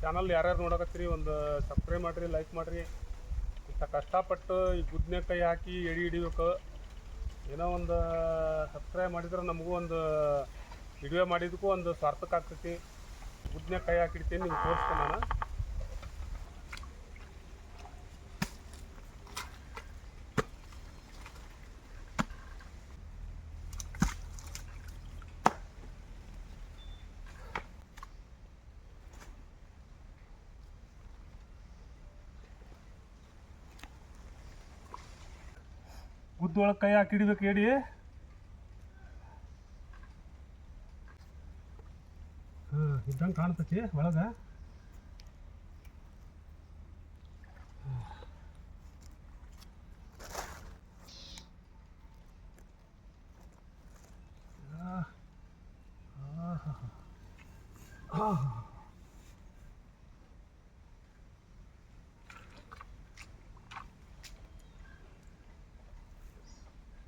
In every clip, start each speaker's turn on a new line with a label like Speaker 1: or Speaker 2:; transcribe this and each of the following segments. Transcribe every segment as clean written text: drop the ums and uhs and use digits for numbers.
Speaker 1: Channel ಯಾರ್ಯಾರು ನೋಡಕತ್ತೀರಿ ಒಂದು subscribe ಮಾಡಿರಿ, ಲೈಕ್ ಮಾಡಿರಿ. ಇಂಥ ಕಷ್ಟಪಟ್ಟು ಈ ಗುದ್ನೆ ಕೈ ಹಾಕಿ ಎಡಿ ಹಿಡಿಬೇಕು. ಏನೋ ಒಂದು ಸಬ್ಸ್ಕ್ರೈಬ್ ಮಾಡಿದ್ರೆ ನಮಗೂ ಒಂದು ವಿಡಿಯೋ ಮಾಡಿದ್ದಕ್ಕೂ ಒಂದು ಸಾರ್ಥಕ ಆಗ್ತೈತಿ. ಗುದ್ನೆ ಕೈ ಹಾಕಿಡ್ತೀನಿ, ನಿಮ್ಗೆ ತೋರಿಸ್ತೇನೆ ನಾನು. ಗುದ್ದೊಳಗೆ ಕೈ ಹಾಕಿಡ್ಬೇಕು ಎಡಿ. ಇದ್ದಂಗೆ ಕಾಣ್ತೈತಿ ಒಳಗೆ.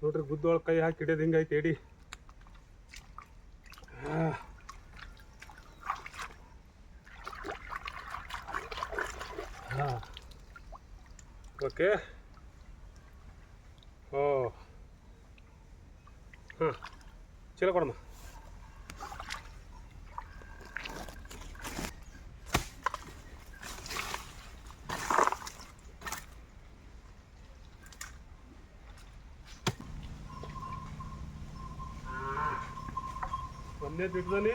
Speaker 1: ನೋಡ್ರಿ, ಗುದ್ದೊಳಗೆ ಕೈ ಹಾಕಿ ಹಿಡಿಯೋದು ಹಿಂಗೈತೆ ಎಡಿ. ಓಕೆ. ಓ ಹಾಂ, ಚೀಲ ಕೊಡಮ್ಮ. ಒಂದನೇದು ಹಿಡ್ದಾನೆ,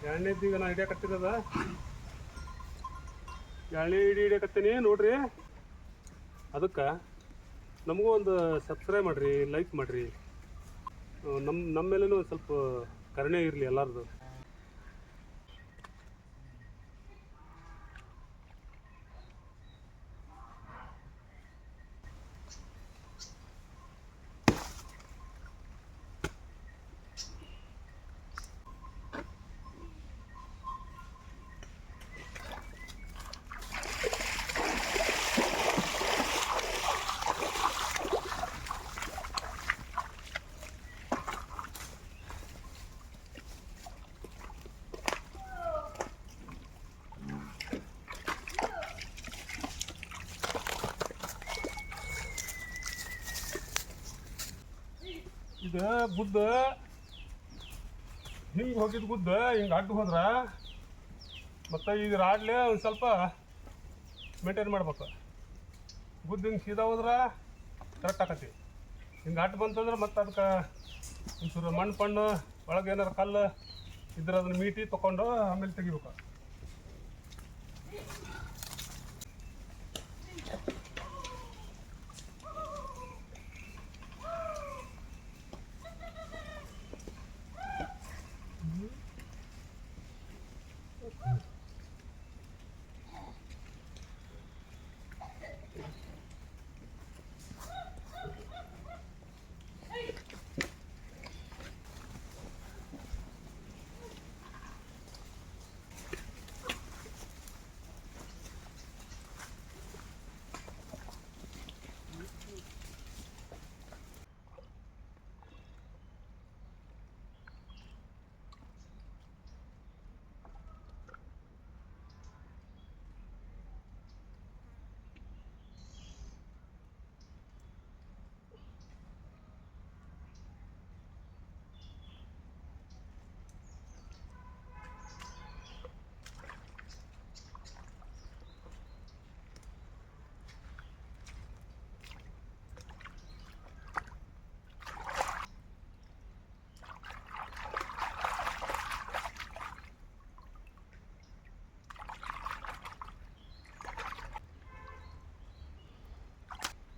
Speaker 1: ಎರಡನೇದು ಈಗ ನಾ ಹಿಡಿಯಕತ್ತಿರದ. ಎರಡನೇ ಹಿಡಿಯಕತ್ತೀನಿ ನೋಡ್ರಿ. ಅದಕ್ಕೆ ನಮಗೂ ಒಂದು ಸಬ್ಸ್ಕ್ರೈಬ್ ಮಾಡಿರಿ, ಲೈಕ್ ಮಾಡಿರಿ. ನಮ್ಮ ಮೇಲೂ ಒಂದು ಸ್ವಲ್ಪ ಕರುಣೆ ಇರಲಿ ಎಲ್ಲರದು. ಇದು ಗುದ್ದ ಹಿಂಗೆ ಹೋಗಿದ್ದು ಗುದ್ದ ಹಿಂಗೆ ಅಡ್ಡು ಹೋದ್ರೆ ಮತ್ತು ಈಗ ರಾಡ್ಲೆ ಒಂದು ಸ್ವಲ್ಪ ಮೇಂಟೈನ್ ಮಾಡ್ಬೇಕು. ಗುದ್ದ ಹಿಂಗೆ ಸೀದಾ ಹೋದ್ರೆ ಕರೆಕ್ಟ್ ಆಕತಿ. ಹಿಂಗೆ ಅಡ್ಡು ಬಂತಂದ್ರೆ ಮತ್ತು ಅದಕ್ಕೆ ಒಂಚೂರು ಮಣ್ಣು ಒಳಗೆ ಏನಾರು ಕಲ್ಲು ಇದ್ರೆ ಅದನ್ನು ಮೀಟಿ ತೊಗೊಂಡು ಆಮೇಲೆ ತೆಗಿಬೇಕು.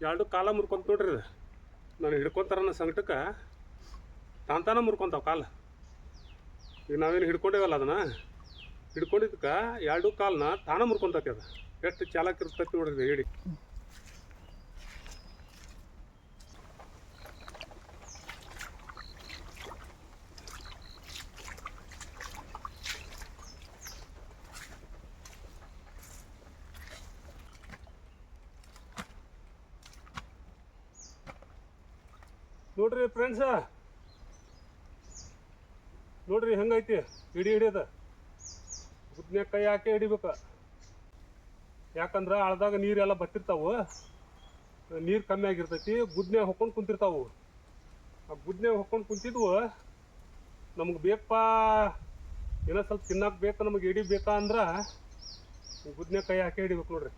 Speaker 1: ಎರಡು ಕಾಲ ಮುರ್ಕೊಂತ ನೋಡ್ರಿ. ಅದು ನಾನು ಹಿಡ್ಕೊತಾರ ಸಂಕಟಕ್ಕೆ ತಾಂತಾನ ಮುರ್ಕೊಂತಾವ ಕಾಲು. ಈಗ ನಾವೇನು ಹಿಡ್ಕೊಂಡೇವಲ್ಲ ಅದನ್ನು ಹಿಡ್ಕೊಂಡಿದ್ದಕ್ಕೆ ಎರಡು ಕಾಲನ್ನ ತಾನ ಮುರ್ಕೊಂತತಿ. ಅದು ಎಷ್ಟು ಚಾಲಕ ಇರ್ತೈತಿ ನೋಡ್ರಿ ಹೇಳಿ. ನೋಡ್ರಿ ಫ್ರೆಂಡ್ಸ, ನೋಡ್ರಿ ಹೆಂಗೈತಿ ಹಿಡಿಯೋದ. ಗುದ್ನ್ಯಾಗ ಕೈ ಹಾಕಿ ಹಿಡಿಬೇಕು. ಯಾಕಂದ್ರೆ ಹಳ್ದಾಗ ನೀರೆಲ್ಲ ಬತ್ತಿರ್ತಾವು, ನೀರು ಕಮ್ಮಿ ಆಗಿರ್ತೈತಿ, ಗುದ್ನ್ಯಾಗ ಹೊಕ್ಕೊಂಡು ಕುಂತಿರ್ತಾವು. ಆ ಗುದ್ನ್ಯಾಗ ಹೊಕ್ಕೊಂಡು ಕುಂತಿದ್ವು ನಮ್ಗೆ ಬೇಕಪ್ಪ, ಏನೋ ಸ್ವಲ್ಪ ತಿನ್ನಕ್ಕೆ ಬೇಕು, ನಮಗೆ ಎಡಿ ಬೇಕಾ ಅಂದ್ರೆ ಗುದ್ನ್ಯಾಗ ಕೈ ಹಾಕಿ ಹಿಡಿಬೇಕು ನೋಡ್ರಿ.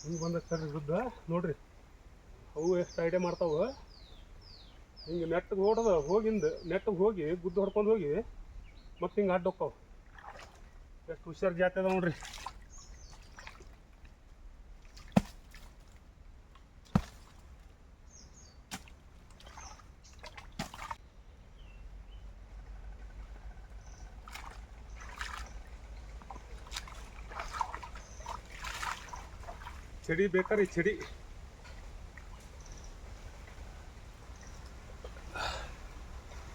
Speaker 1: ಹಿಂಗೆ ಬಂದೈತೆ ಗುದ್ದ ನೋಡ್ರಿ, ಅವು ಎಷ್ಟು ಐಡಿಯಾ ಮಾಡ್ತಾವೆ. ಹಿಂಗೆ ನೆಟ್ಟಿಗೆ ಹೊಡೆದ ಹೋಗಿಂದ ನೆಟ್ಟಿಗೆ ಹೋಗಿ ಗುದ್ದು ಹೊಡ್ಕೊಂಡು ಹೋಗಿ ಮತ್ತೆ ಹಿಂಗೆ ಅಡ್ಡ ಹೋಗ್ತಾವೆ. ಎಷ್ಟು ಹುಷಾರು ಜಾತಿ ಅದ ನೋಡ್ರಿ. ಚಡಿ ಬೇಕಾರಿ ಚಡಿ,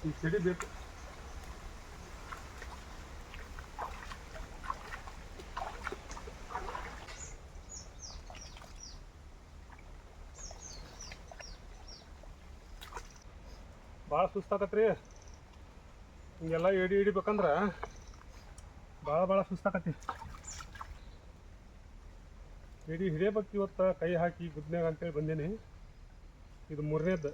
Speaker 1: ಈ ಚಡಿ ಬೇಕು. ಭಾಳ ಸುಸ್ತಾಕತ್ರಿ ಹಿಂಗೆಲ್ಲ ಹಿಡಿಬೇಕಂದ್ರೆ, ಭಾಳ ಸುಸ್ತಾಕತಿ. ಹಿಡಿಯಬೇಕು ಇವತ್ತು ಕೈ ಹಾಕಿ ಗುದ್ನ್ಯಾಗ ಅಂತೇಳಿ ಬಂದೇನಿ. ಇದು 3ನೇದ್ದು.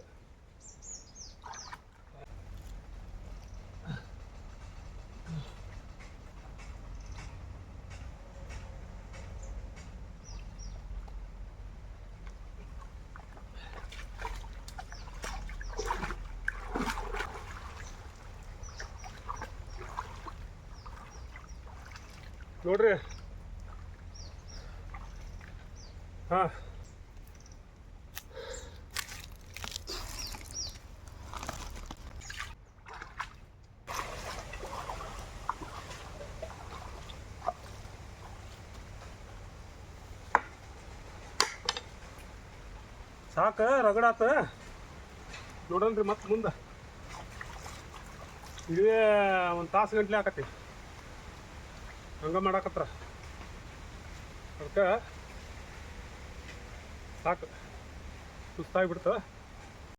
Speaker 1: ನೋಡ್ರಿ, ಹಾಂ ಸಾಕು ರಗಡಾತ ನೋಡನ್ರಿ. ಮತ್ತೆ ಮುಂದೆ ಇದೇ ಒಂದು ತಾಸು ಗಂಟ್ಲೆ ಆಕತಿ ಹಂಗೆ ಮಾಡಾಕತ್ರ. ಅದಕ್ಕೆ ಸಾಕು ಸುಸ್ತಾಗಿಬಿಡ್ತ.